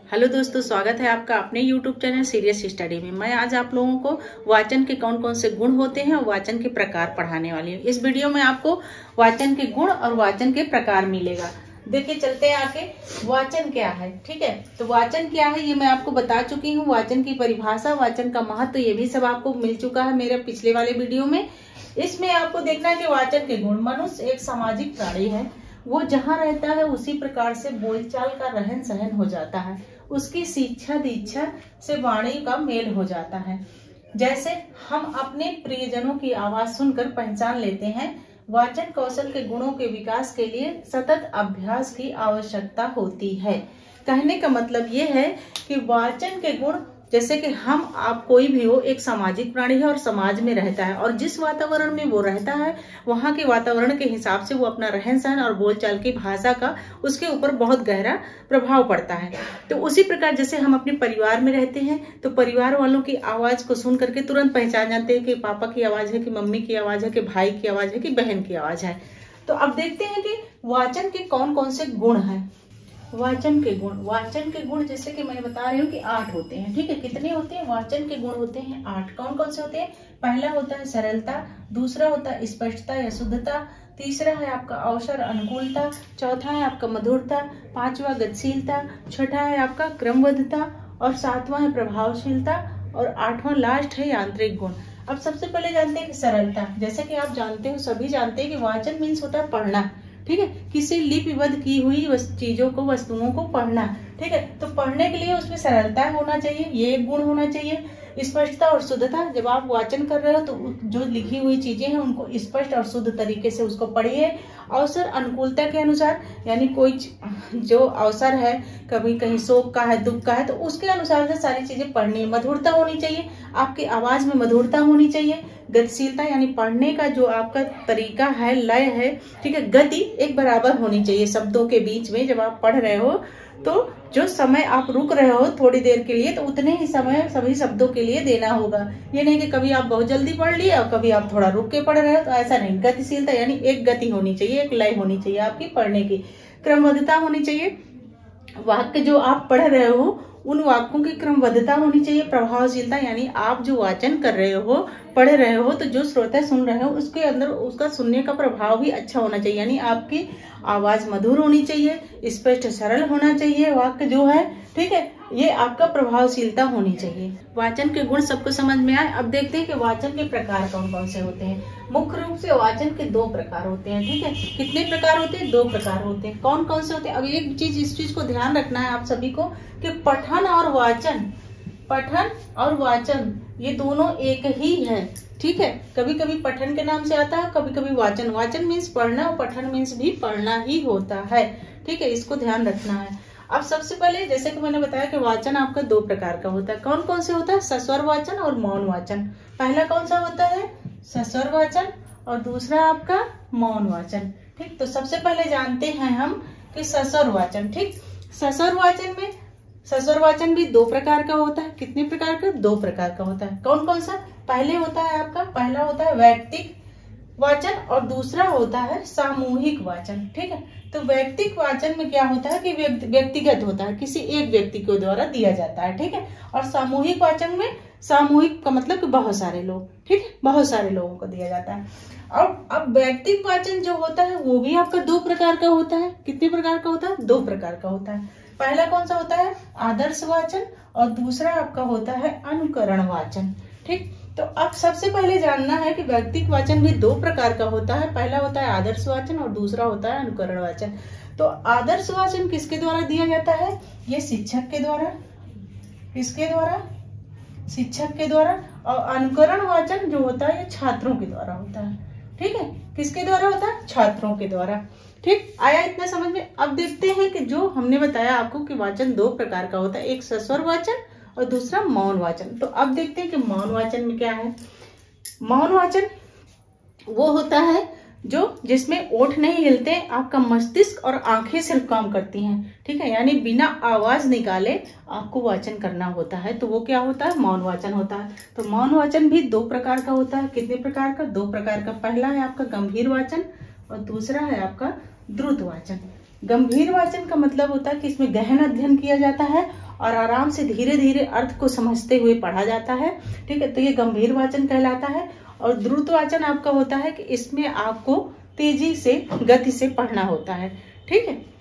Hello दोस्तों, स्वागत है आपका अपने YouTube चैनल सीरियस स्टडी में। मैं आज आप लोगों को वाचन के कौन कौन से गुण होते हैं और वाचन के प्रकार पढ़ाने वाली हूँ। इस वीडियो में आपको वाचन के गुण और वाचन के प्रकार मिलेगा। देखिए चलते हैं आगे, वाचन क्या है। ठीक है, तो वाचन क्या है ये मैं आपको बता चुकी हूँ। वाचन की परिभाषा, वाचन का महत्व, ये भी सब आपको मिल चुका है मेरे पिछले वाले वीडियो में। इसमें आपको देखना है कि वाचन के गुण। मनुष्य एक सामाजिक प्राणी है, वो जहाँ रहता है उसी प्रकार से बोलचाल का रहन सहन हो जाता है। उसकी शिक्षा दीक्षा से वाणी का मेल हो जाता है। जैसे हम अपने प्रियजनों की आवाज सुनकर पहचान लेते हैं। वाचन कौशल के गुणों के विकास के लिए सतत अभ्यास की आवश्यकता होती है। कहने का मतलब ये है कि वाचन के गुण, जैसे कि आप कोई भी हो, एक सामाजिक प्राणी है और समाज में रहता है, और जिस वातावरण में वो रहता है वहाँ के वातावरण के हिसाब से वो अपना रहन सहन और बोलचाल की भाषा का उसके ऊपर बहुत गहरा प्रभाव पड़ता है। तो उसी प्रकार जैसे हम अपने परिवार में रहते हैं तो परिवार वालों की आवाज को सुन करके तुरंत पहचान जाते हैं कि पापा की आवाज है, कि मम्मी की आवाज है, कि भाई की आवाज है, कि बहन की आवाज है। तो अब देखते हैं कि वाचन के कौन कौन से गुण हैं। वाचन के गुण जैसे कि मैं बता रही हूँ कि 8 होते हैं। ठीक है, कितने होते हैं? वाचन के गुण होते हैं 8। कौन कौन से होते हैं? पहला होता है सरलता, दूसरा होता है स्पष्टता या शुद्धता, तीसरा है आपका अवसर अनुकूलता, चौथा है आपका मधुरता, पांचवा गतिशीलता, छठा है आपका क्रमबद्धता, और सातवां है प्रभावशीलता, और आठवां लास्ट है यांत्रिक गुण। अब सबसे पहले जानते हैं कि सरलता। जैसे कि आप जानते हो, सभी जानते हैं कि वाचन मीन्स होता है पढ़ना। ठीक है, किसी लिपिबद्ध की हुई चीजों को, वस्तुओं को पढ़ना। ठीक है, तो पढ़ने के लिए उसमें सरलता होना चाहिए, ये एक गुण होना चाहिए। स्पष्टता और शुद्धता, जब आप वाचन कर रहे हो तो जो लिखी हुई चीजें हैं उनको स्पष्ट और शुद्ध तरीके से उसको पढ़िए। अवसर अनुकूलता के अनुसार, यानी कोई जो अवसर है, कभी कहीं शोक का है, दुख का है, तो उसके अनुसार से सारी चीजें पढ़नी है। मधुरता होनी चाहिए, आपकी आवाज में मधुरता होनी चाहिए। गतिशीलता यानी पढ़ने का जो आपका तरीका है, लय है, ठीक है, गति एक बराबर होनी चाहिए शब्दों के बीच में। जब आप पढ़ रहे हो तो जो समय आप रुक रहे हो थोड़ी देर के लिए, तो उतने ही समय सभी शब्दों के लिए देना होगा। ये नहीं कि कभी आप बहुत जल्दी पढ़ लिए और कभी आप थोड़ा रुक के पढ़ रहे हो, तो ऐसा नहीं। गतिशीलता यानी एक गति होनी चाहिए, एक लय होनी चाहिए आपकी पढ़ने की। क्रमबद्धता होनी चाहिए, वाक्य जो आप पढ़ रहे हो उन वाक्यों की क्रमबद्धता होनी चाहिए। प्रभावशीलता यानी आप जो वाचन कर रहे हो, पढ़ रहे हो, तो जो श्रोता सुन रहे हो उसके अंदर उसका सुनने का प्रभाव भी अच्छा होना चाहिए। यानी आपकी आवाज मधुर होनी चाहिए, स्पष्ट सरल होना चाहिए वाक्य जो है। ठीक है, ये आपका प्रभावशीलता होनी चाहिए। वाचन के गुण सबको समझ में आए। अब देखते हैं कि वाचन के प्रकार कौन कौन से होते हैं। मुख्य रूप से वाचन के 2 प्रकार होते हैं। ठीक है, कितने प्रकार होते हैं? 2 प्रकार होते हैं। कौन कौन से होते हैं? अब एक चीज, इस चीज को ध्यान रखना है आप सभी को कि पठन और वाचन ये दोनों एक ही है। ठीक है, कभी कभी पठन के नाम से आता है, कभी कभी वाचन। वाचन मीन्स पढ़ना और पठन मीन्स भी पढ़ना ही होता है। ठीक है, इसको ध्यान रखना है। अब सबसे पहले जैसे कि मैंने बताया कि वाचन आपका 2 प्रकार का होता है। कौन कौन से होता है? सस्वर वाचन और मौन वाचन। पहला कौन सा होता है? सस्वर वाचन, और दूसरा आपका मौन वाचन। ठीक, तो सबसे पहले जानते हैं हम कि सस्वर वाचन। ठीक, सस्वर वाचन भी 2 प्रकार का होता है। कितने प्रकार का? 2 प्रकार का होता है। कौन कौन सा? पहले होता है आपका, पहला होता है वैयक्तिक वाचन और दूसरा होता है सामूहिक वाचन। ठीक है, तो वैयक्तिक वाचन में क्या होता है कि व्यक्तिगत होता है, किसी एक व्यक्ति के द्वारा दिया जाता है। ठीक है, और सामूहिक वाचन में, सामूहिक का मतलब कि बहुत सारे लोग, ठीक है, बहुत सारे लोगों को दिया जाता है। और अब वैयक्तिक वाचन जो होता है वो भी आपका 2 प्रकार का होता है। कितने प्रकार का होता है? 2 प्रकार का होता है। पहला कौन सा होता है? आदर्श वाचन, और दूसरा आपका होता है अनुकरण वाचन। ठीक, तो अब सबसे पहले जानना है कि वैयक्तिक वाचन भी 2 प्रकार का होता है। पहला होता है आदर्श वाचन और दूसरा होता है अनुकरण वाचन। तो आदर्श वाचन किसके द्वारा दिया जाता है? ये शिक्षक के द्वारा। किसके द्वारा? शिक्षक के द्वारा। और अनुकरण वाचन जो होता है ये छात्रों के द्वारा होता है। ठीक है, किसके द्वारा होता है? छात्रों के द्वारा। ठीक, आया इतना समझ में? अब देखते हैं कि जो हमने बताया आपको कि वाचन 2 प्रकार का होता है, एक सस्वर वाचन और दूसरा मौन वाचन। तो अब देखते हैं कि मौन वाचन में क्या है। मौन वाचन वो होता है जो जिसमें ओठ नहीं हिलते, आपका मस्तिष्क और आंखें सिर्फ काम करती हैं। ठीक है, यानी बिना आवाज निकाले आपको वाचन करना होता है, तो वो क्या होता है? मौन वाचन होता है। तो मौन वाचन भी 2 प्रकार का होता है। कितने प्रकार का? 2 प्रकार का। पहला है आपका गंभीर वाचन और दूसरा है आपका द्रुत वाचन। गंभीर वाचन का मतलब होता है कि इसमें गहन अध्ययन किया जाता है और आराम से धीरे धीरे अर्थ को समझते हुए पढ़ा जाता है। ठीक है, तो ये गंभीर वाचन कहलाता है। और द्रुत वाचन आपका होता है कि इसमें आपको तेजी से, गति से पढ़ना होता है। ठीक है।